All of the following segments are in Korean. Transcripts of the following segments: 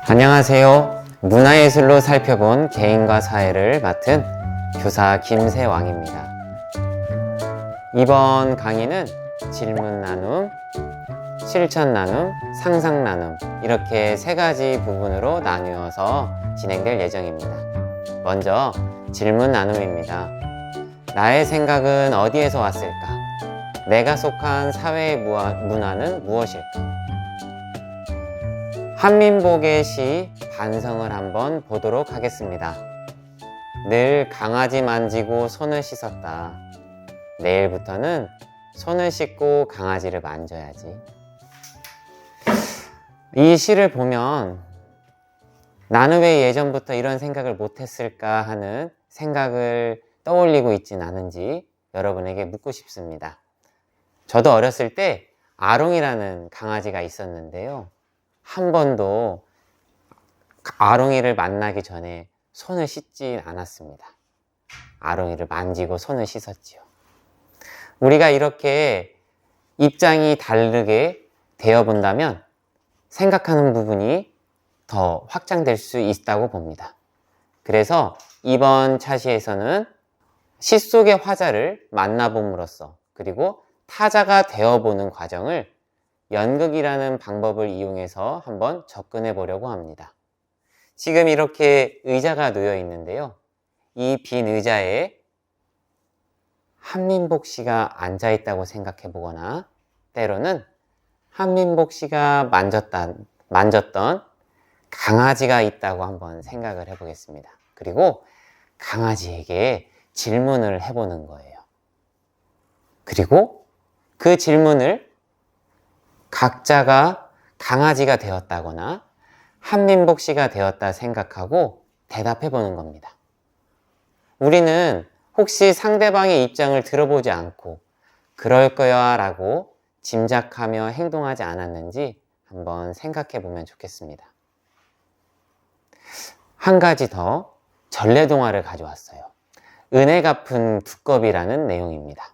안녕하세요. 문화예술로 살펴본 개인과 사회를 맡은 교사 김세왕입니다. 이번 강의는 질문 나눔, 실천 나눔, 상상 나눔 이렇게 세 가지 부분으로 나누어서 진행될 예정입니다. 먼저 질문 나눔입니다. 나의 생각은 어디에서 왔을까? 내가 속한 사회의 문화는 무엇일까? 한민복의 시 반성을 한번 보도록 하겠습니다. 늘 강아지 만지고 손을 씻었다. 내일부터는 손을 씻고 강아지를 만져야지. 이 시를 보면 나는 왜 예전부터 이런 생각을 못했을까 하는 생각을 떠올리고 있진 않은지 여러분에게 묻고 싶습니다. 저도 어렸을 때 아롱이라는 강아지가 있었는데요. 한 번도 아롱이를 만나기 전에 손을 씻진 않았습니다. 아롱이를 만지고 손을 씻었지요. 우리가 이렇게 입장이 다르게 되어본다면 생각하는 부분이 더 확장될 수 있다고 봅니다. 그래서 이번 차시에서는 시 속의 화자를 만나봄으로써 그리고 타자가 되어보는 과정을 연극이라는 방법을 이용해서 한번 접근해 보려고 합니다. 지금 이렇게 의자가 놓여 있는데요. 이 빈 의자에 한민복 씨가 앉아 있다고 생각해 보거나 때로는 한민복 씨가 만졌던 강아지가 있다고 한번 생각을 해 보겠습니다. 그리고 강아지에게 질문을 해보는 거예요. 그리고 그 질문을 각자가 강아지가 되었다거나 한민복 씨가 되었다 생각하고 대답해 보는 겁니다. 우리는 혹시 상대방의 입장을 들어보지 않고 그럴 거야 라고 짐작하며 행동하지 않았는지 한번 생각해 보면 좋겠습니다. 한 가지 더 전래동화를 가져왔어요. 은혜 갚은 두꺼비라는 내용입니다.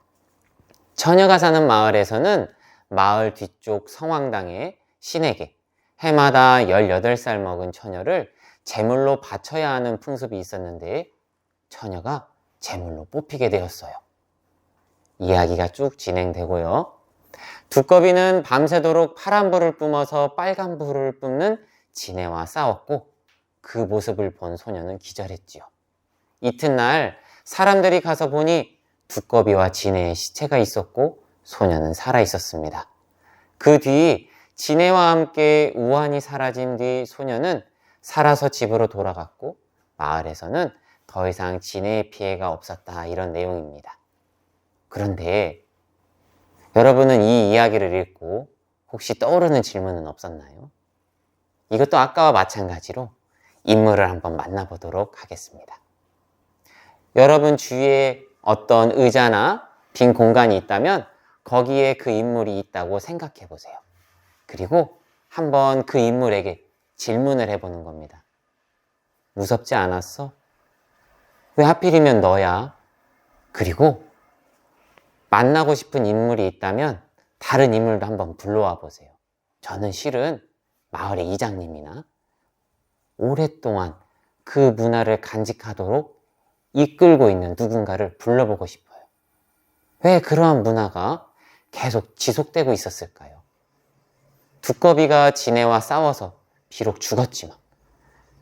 처녀가 사는 마을에서는 마을 뒤쪽 성황당에 신에게 해마다 18살 먹은 처녀를 제물로 바쳐야 하는 풍습이 있었는데 처녀가 제물로 뽑히게 되었어요. 이야기가 쭉 진행되고요. 두꺼비는 밤새도록 파란 불을 뿜어서 빨간 불을 뿜는 지네와 싸웠고 그 모습을 본 소녀는 기절했지요. 이튿날 사람들이 가서 보니 두꺼비와 지네의 시체가 있었고 소녀는 살아 있었습니다. 그 뒤 지네와 함께 우환이 사라진 뒤 소녀는 살아서 집으로 돌아갔고 마을에서는 더 이상 지네의 피해가 없었다 이런 내용입니다. 그런데 여러분은 이 이야기를 읽고 혹시 떠오르는 질문은 없었나요? 이것도 아까와 마찬가지로 인물을 한번 만나보도록 하겠습니다. 여러분 주위에 어떤 의자나 빈 공간이 있다면 거기에 그 인물이 있다고 생각해 보세요. 그리고 한번 그 인물에게 질문을 해보는 겁니다. 무섭지 않았어? 왜 하필이면 너야? 그리고 만나고 싶은 인물이 있다면 다른 인물도 한번 불러와 보세요. 저는 실은 마을의 이장님이나 오랫동안 그 문화를 간직하도록 이끌고 있는 누군가를 불러보고 싶어요. 왜 그러한 문화가 계속 지속되고 있었을까요? 두꺼비가 지네와 싸워서 비록 죽었지만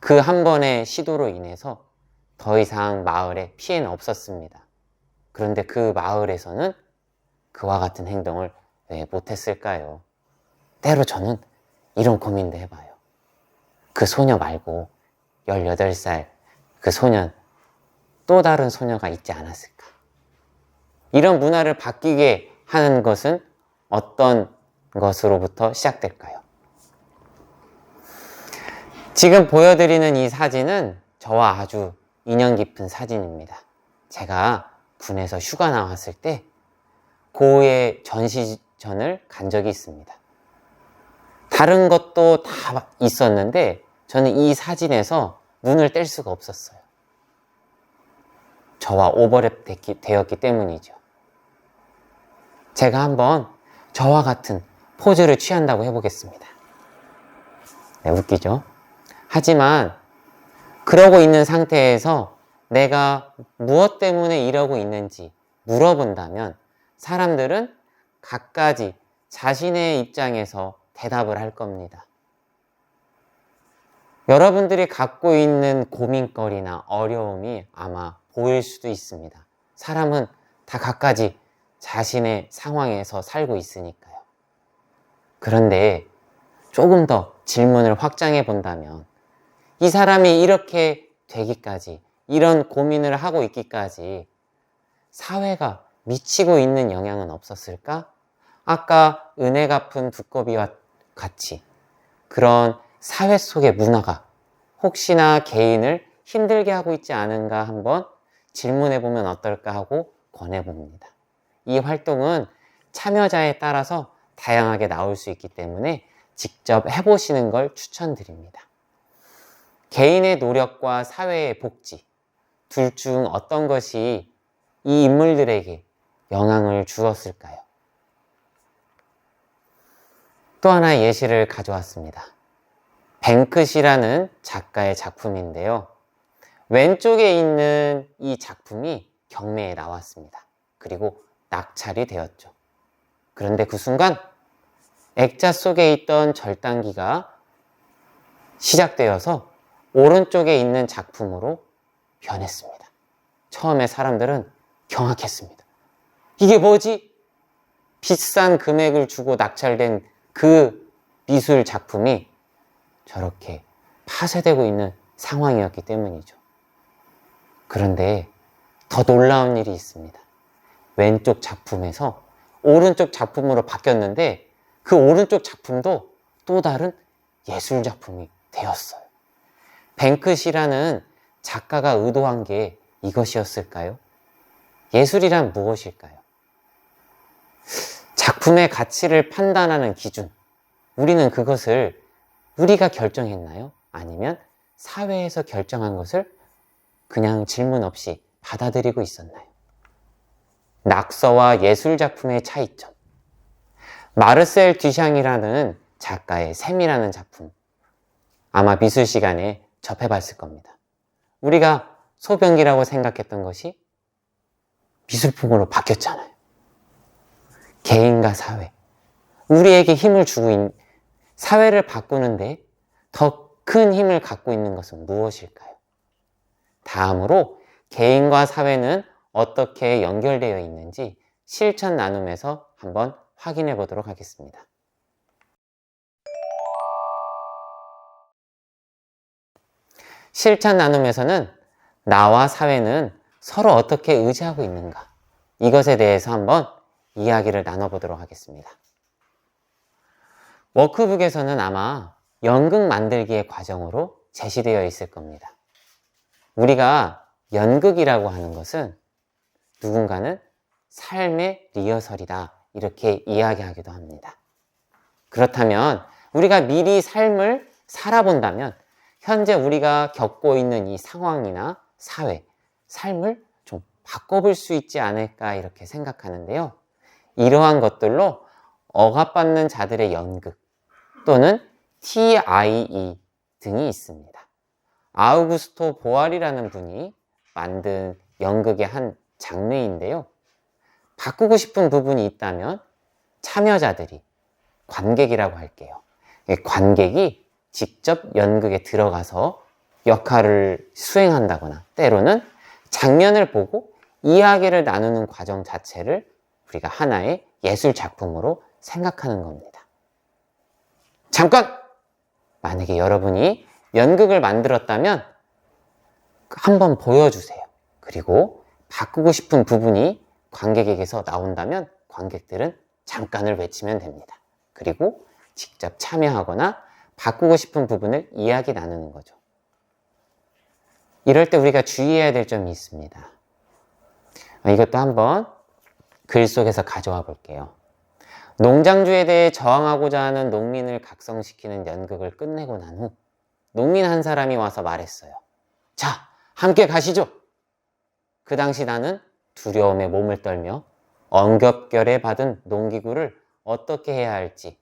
그 한 번의 시도로 인해서 더 이상 마을에 피해는 없었습니다. 그런데 그 마을에서는 그와 같은 행동을 왜 못했을까요? 때로 저는 이런 고민도 해봐요. 그 소녀 말고 18살 그 소년 또 다른 소녀가 있지 않았을까? 이런 문화를 바뀌게 하는 것은 어떤 것으로부터 시작될까요? 지금 보여드리는 이 사진은 저와 아주 인연 깊은 사진입니다. 제가 군에서 휴가 나왔을 때 고의 전시전을 간 적이 있습니다. 다른 것도 다 있었는데 저는 이 사진에서 눈을 뗄 수가 없었어요. 저와 오버랩 되었기 때문이죠. 제가 한번 저와 같은 포즈를 취한다고 해보겠습니다. 네, 웃기죠? 하지만 그러고 있는 상태에서 내가 무엇 때문에 이러고 있는지 물어본다면 사람들은 갖가지 자신의 입장에서 대답을 할 겁니다. 여러분들이 갖고 있는 고민거리나 어려움이 아마 보일 수도 있습니다. 사람은 다 갖가지 자신의 상황에서 살고 있으니까요. 그런데 조금 더 질문을 확장해 본다면 이 사람이 이렇게 되기까지, 이런 고민을 하고 있기까지 사회가 미치고 있는 영향은 없었을까? 아까 은혜 갚은 두꺼비와 같이 그런 사회 속의 문화가 혹시나 개인을 힘들게 하고 있지 않은가 한번 질문해 보면 어떨까 하고 권해봅니다. 이 활동은 참여자에 따라서 다양하게 나올 수 있기 때문에 직접 해보시는 걸 추천드립니다. 개인의 노력과 사회의 복지, 둘 중 어떤 것이 이 인물들에게 영향을 주었을까요? 또 하나의 예시를 가져왔습니다. 뱅크시라는 작가의 작품인데요. 왼쪽에 있는 이 작품이 경매에 나왔습니다. 그리고 낙찰이 되었죠. 그런데 그 순간 액자 속에 있던 절단기가 시작되어서 오른쪽에 있는 작품으로 변했습니다. 처음에 사람들은 경악했습니다. 이게 뭐지? 비싼 금액을 주고 낙찰된 그 미술 작품이 저렇게 파쇄되고 있는 상황이었기 때문이죠. 그런데 더 놀라운 일이 있습니다. 왼쪽 작품에서 오른쪽 작품으로 바뀌었는데 그 오른쪽 작품도 또 다른 예술 작품이 되었어요. 뱅크시라는 작가가 의도한 게 이것이었을까요? 예술이란 무엇일까요? 작품의 가치를 판단하는 기준, 우리는 그것을 우리가 결정했나요? 아니면 사회에서 결정한 것을 그냥 질문 없이 받아들이고 있었나요? 낙서와 예술 작품의 차이점. 마르셀 듀샹이라는 작가의 샘이라는 작품, 아마 미술 시간에 접해봤을 겁니다. 우리가 소변기라고 생각했던 것이 미술품으로 바뀌었잖아요. 개인과 사회, 우리에게 힘을 주고 있는, 사회를 바꾸는데 더 큰 힘을 갖고 있는 것은 무엇일까요? 다음으로 개인과 사회는 어떻게 연결되어 있는지 실천 나눔에서 한번 확인해 보도록 하겠습니다. 실천 나눔에서는 나와 사회는 서로 어떻게 의지하고 있는가, 이것에 대해서 한번 이야기를 나눠보도록 하겠습니다. 워크북에서는 아마 연극 만들기의 과정으로 제시되어 있을 겁니다. 우리가 연극이라고 하는 것은 누군가는 삶의 리허설이다, 이렇게 이야기하기도 합니다. 그렇다면 우리가 미리 삶을 살아본다면 현재 우리가 겪고 있는 이 상황이나 사회, 삶을 좀 바꿔볼 수 있지 않을까 이렇게 생각하는데요. 이러한 것들로 억압받는 자들의 연극 또는 TIE 등이 있습니다. 아우구스토 보알이라는 분이 만든 연극의 한 장르인데요. 바꾸고 싶은 부분이 있다면 참여자들이, 관객이라고 할게요. 관객이 직접 연극에 들어가서 역할을 수행한다거나 때로는 장면을 보고 이야기를 나누는 과정 자체를 우리가 하나의 예술 작품으로 생각하는 겁니다. 잠깐! 만약에 여러분이 연극을 만들었다면 한번 보여주세요. 그리고 바꾸고 싶은 부분이 관객에게서 나온다면 관객들은 잠깐을 외치면 됩니다. 그리고 직접 참여하거나 바꾸고 싶은 부분을 이야기 나누는 거죠. 이럴 때 우리가 주의해야 될 점이 있습니다. 이것도 한번 글 속에서 가져와 볼게요. 농장주에 대해 저항하고자 하는 농민을 각성시키는 연극을 끝내고 난 후 농민 한 사람이 와서 말했어요. 자, 함께 가시죠. 그 당시 나는 두려움에 몸을 떨며 엉겹결에 받은 농기구를 어떻게 해야 할지,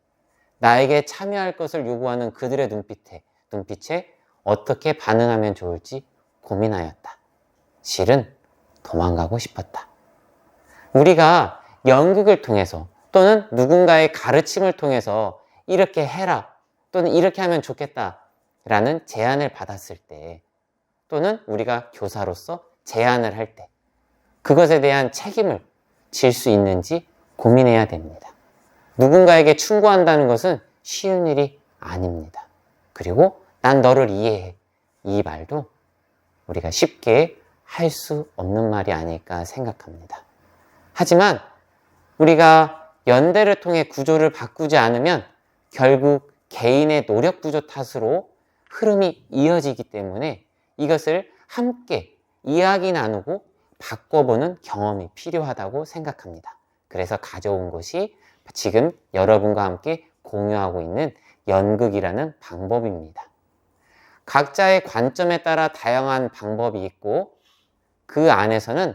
나에게 참여할 것을 요구하는 그들의 눈빛에 어떻게 반응하면 좋을지 고민하였다. 실은 도망가고 싶었다. 우리가 연극을 통해서 또는 누군가의 가르침을 통해서 이렇게 해라 또는 이렇게 하면 좋겠다 라는 제안을 받았을 때, 또는 우리가 교사로서 제안을 할 때 그것에 대한 책임을 질 수 있는지 고민해야 됩니다. 누군가에게 충고한다는 것은 쉬운 일이 아닙니다. 그리고 난 너를 이해해, 이 말도 우리가 쉽게 할 수 없는 말이 아닐까 생각합니다. 하지만 우리가 연대를 통해 구조를 바꾸지 않으면 결국 개인의 노력 부족 탓으로 흐름이 이어지기 때문에 이것을 함께 이야기 나누고 바꿔보는 경험이 필요하다고 생각합니다. 그래서 가져온 것이 지금 여러분과 함께 공유하고 있는 연극이라는 방법입니다. 각자의 관점에 따라 다양한 방법이 있고 그 안에서는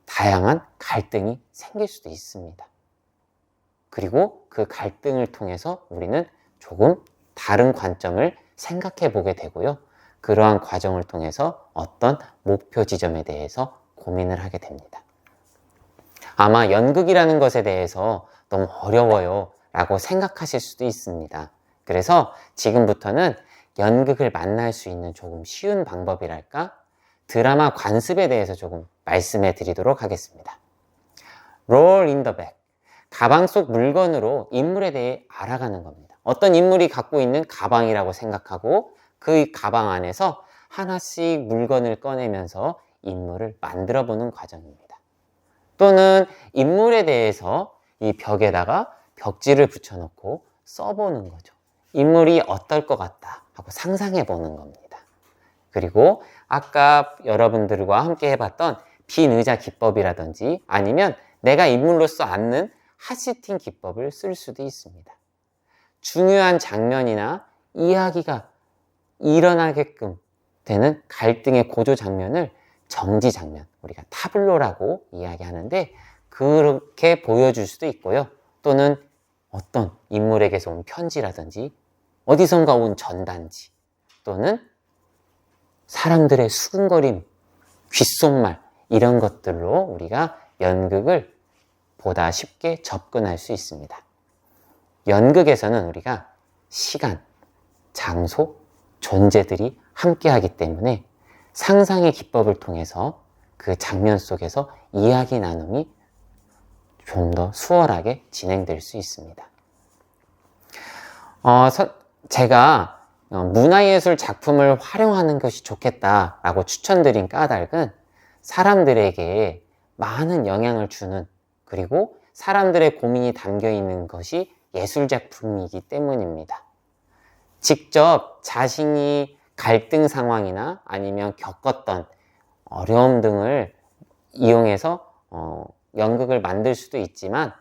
다양한 갈등이 생길 수도 있습니다. 그리고 그 갈등을 통해서 우리는 조금 다른 관점을 생각해 보게 되고요. 그러한 과정을 통해서 어떤 목표 지점에 대해서 고민을 하게 됩니다. 아마 연극이라는 것에 대해서 너무 어려워요 라고 생각하실 수도 있습니다. 그래서 지금부터는 연극을 만날 수 있는 조금 쉬운 방법이랄까? 드라마 관습에 대해서 조금 말씀해 드리도록 하겠습니다. Roll in the bag. 가방 속 물건으로 인물에 대해 알아가는 겁니다. 어떤 인물이 갖고 있는 가방이라고 생각하고 그 가방 안에서 하나씩 물건을 꺼내면서 인물을 만들어 보는 과정입니다. 또는 인물에 대해서 이 벽에다가 벽지를 붙여놓고 써보는 거죠. 인물이 어떨 것 같다 하고 상상해 보는 겁니다. 그리고 아까 여러분들과 함께 해봤던 빈 의자 기법이라든지 아니면 내가 인물로서 앉는 핫시팅 기법을 쓸 수도 있습니다. 중요한 장면이나 이야기가 일어나게끔 되는 갈등의 고조 장면을 정지 장면, 우리가 타블로라고 이야기하는데 그렇게 보여줄 수도 있고요. 또는 어떤 인물에게서 온 편지라든지 어디선가 온 전단지 또는 사람들의 수군거림, 귓속말 이런 것들로 우리가 연극을 보다 쉽게 접근할 수 있습니다. 연극에서는 우리가 시간, 장소, 존재들이 함께하기 때문에 상상의 기법을 통해서 그 장면 속에서 이야기 나눔이 좀 더 수월하게 진행될 수 있습니다. 제가 문화예술 작품을 활용하는 것이 좋겠다라고 추천드린 까닭은 사람들에게 많은 영향을 주는, 그리고 사람들의 고민이 담겨 있는 것이 예술작품이기 때문입니다. 직접 자신이 갈등 상황이나 아니면 겪었던 어려움 등을 이용해서 연극을 만들 수도 있지만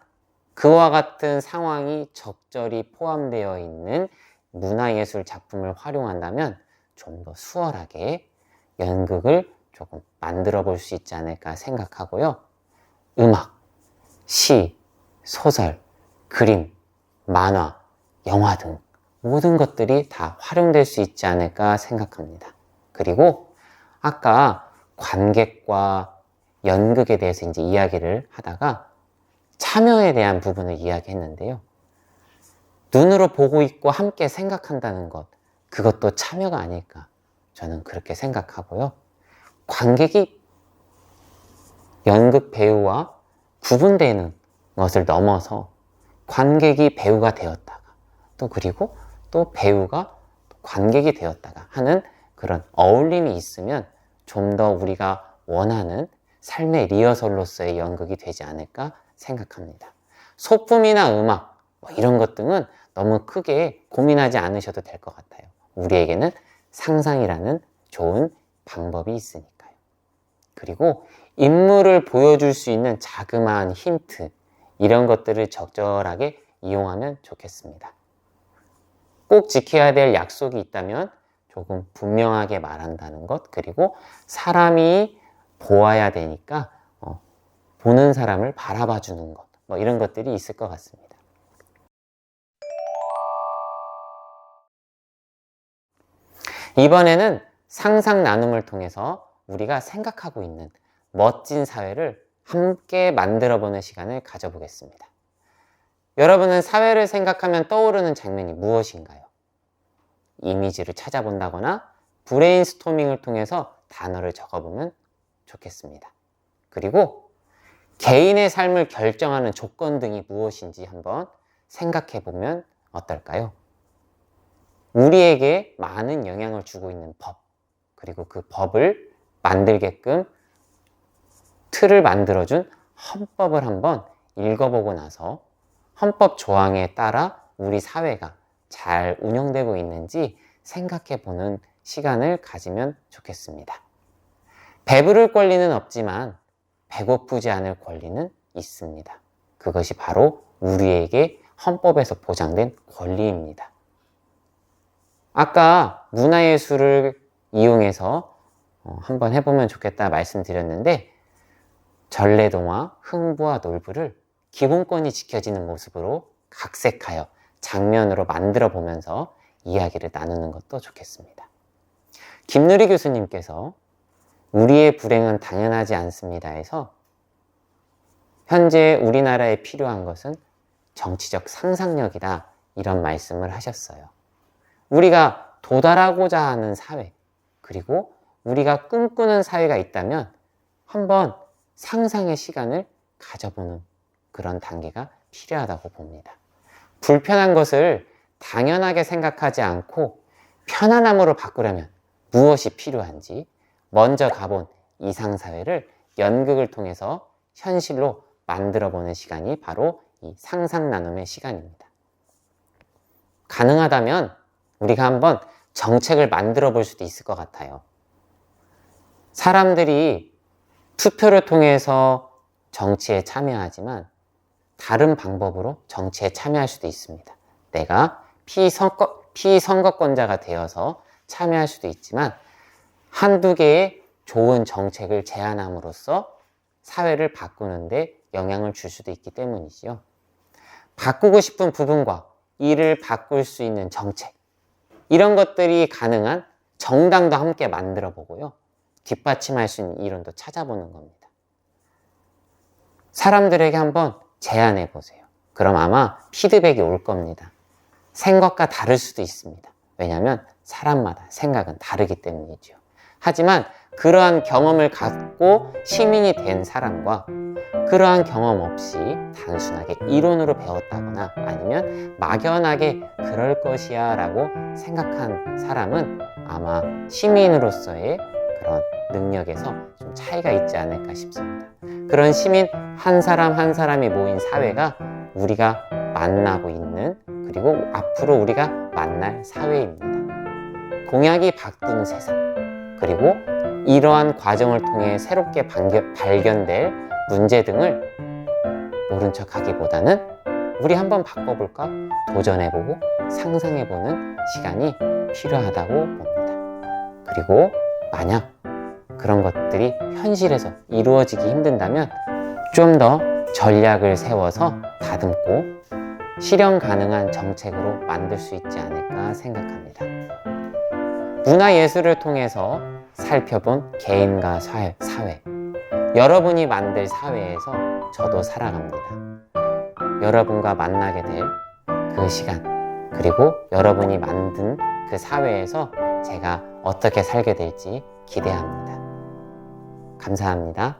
그와 같은 상황이 적절히 포함되어 있는 문화예술 작품을 활용한다면 좀 더 수월하게 연극을 조금 만들어 볼 수 있지 않을까 생각하고요. 음악, 시, 소설, 그림, 만화, 영화 등 모든 것들이 다 활용될 수 있지 않을까 생각합니다. 그리고 아까 관객과 연극에 대해서 이제 이야기를 하다가 참여에 대한 부분을 이야기했는데요. 눈으로 보고 있고 함께 생각한다는 것, 그것도 참여가 아닐까 저는 그렇게 생각하고요. 관객이 연극 배우와 구분되는 것을 넘어서 관객이 배우가 되었다가 또 그리고 또 배우가 관객이 되었다가 하는 그런 어울림이 있으면 좀 더 우리가 원하는 삶의 리허설로서의 연극이 되지 않을까 생각합니다. 소품이나 음악 이런 것 등은 너무 크게 고민하지 않으셔도 될 것 같아요. 우리에게는 상상이라는 좋은 방법이 있으니까요. 그리고 인물을 보여줄 수 있는 자그마한 힌트, 이런 것들을 적절하게 이용하면 좋겠습니다. 꼭 지켜야 될 약속이 있다면 조금 분명하게 말한다는 것, 그리고 사람이 보아야 되니까 보는 사람을 바라봐 주는 것, 이런 것들이 있을 것 같습니다. 이번에는 상상 나눔을 통해서 우리가 생각하고 있는 멋진 사회를 함께 만들어보는 시간을 가져보겠습니다. 여러분은 사회를 생각하면 떠오르는 장면이 무엇인가요? 이미지를 찾아본다거나 브레인스토밍을 통해서 단어를 적어보면 좋겠습니다. 그리고 개인의 삶을 결정하는 조건 등이 무엇인지 한번 생각해보면 어떨까요? 우리에게 많은 영향을 주고 있는 법, 그리고 그 법을 만들게끔 틀을 만들어준 헌법을 한번 읽어보고 나서 헌법 조항에 따라 우리 사회가 잘 운영되고 있는지 생각해보는 시간을 가지면 좋겠습니다. 배부를 권리는 없지만 배고프지 않을 권리는 있습니다. 그것이 바로 우리에게 헌법에서 보장된 권리입니다. 아까 문화예술을 이용해서 한번 해보면 좋겠다 말씀드렸는데, 전래동화, 흥부와 놀부를 기본권이 지켜지는 모습으로 각색하여 장면으로 만들어 보면서 이야기를 나누는 것도 좋겠습니다. 김누리 교수님께서 우리의 불행은 당연하지 않습니다에서 현재 우리나라에 필요한 것은 정치적 상상력이다, 이런 말씀을 하셨어요. 우리가 도달하고자 하는 사회, 그리고 우리가 꿈꾸는 사회가 있다면 한번 상상의 시간을 가져보는 그런 단계가 필요하다고 봅니다. 불편한 것을 당연하게 생각하지 않고 편안함으로 바꾸려면 무엇이 필요한지 먼저 가본 이상사회를 연극을 통해서 현실로 만들어보는 시간이 바로 이 상상 나눔의 시간입니다. 가능하다면 우리가 한번 정책을 만들어 볼 수도 있을 것 같아요. 사람들이 투표를 통해서 정치에 참여하지만 다른 방법으로 정치에 참여할 수도 있습니다. 내가 피선거권자가 되어서 참여할 수도 있지만 한두 개의 좋은 정책을 제안함으로써 사회를 바꾸는데 영향을 줄 수도 있기 때문이지요. 바꾸고 싶은 부분과 이를 바꿀 수 있는 정책, 이런 것들이 가능한 정당도 함께 만들어 보고요. 뒷받침할 수 있는 이론도 찾아보는 겁니다. 사람들에게 한번 제안해 보세요. 그럼 아마 피드백이 올 겁니다. 생각과 다를 수도 있습니다. 왜냐하면 사람마다 생각은 다르기 때문이죠. 하지만 그러한 경험을 갖고 시민이 된 사람과 그러한 경험 없이 단순하게 이론으로 배웠다거나 아니면 막연하게 그럴 것이야 라고 생각한 사람은 아마 시민으로서의 그런 능력에서 좀 차이가 있지 않을까 싶습니다. 그런 시민 한 사람 한 사람이 모인 사회가 우리가 만나고 있는, 그리고 앞으로 우리가 만날 사회입니다. 공약이 바뀌는 세상, 그리고 이러한 과정을 통해 새롭게 발견될 문제 등을 모른 척 하기보다는 우리 한번 바꿔볼까? 도전해보고 상상해보는 시간이 필요하다고 봅니다. 그리고 만약 그런 것들이 현실에서 이루어지기 힘든다면 좀 더 전략을 세워서 다듬고 실현 가능한 정책으로 만들 수 있지 않을까 생각합니다. 문화예술을 통해서 살펴본 개인과 사회, 여러분이 만들 사회에서 저도 살아갑니다. 여러분과 만나게 될 그 시간, 그리고 여러분이 만든 그 사회에서 제가 어떻게 살게 될지 기대합니다. 감사합니다.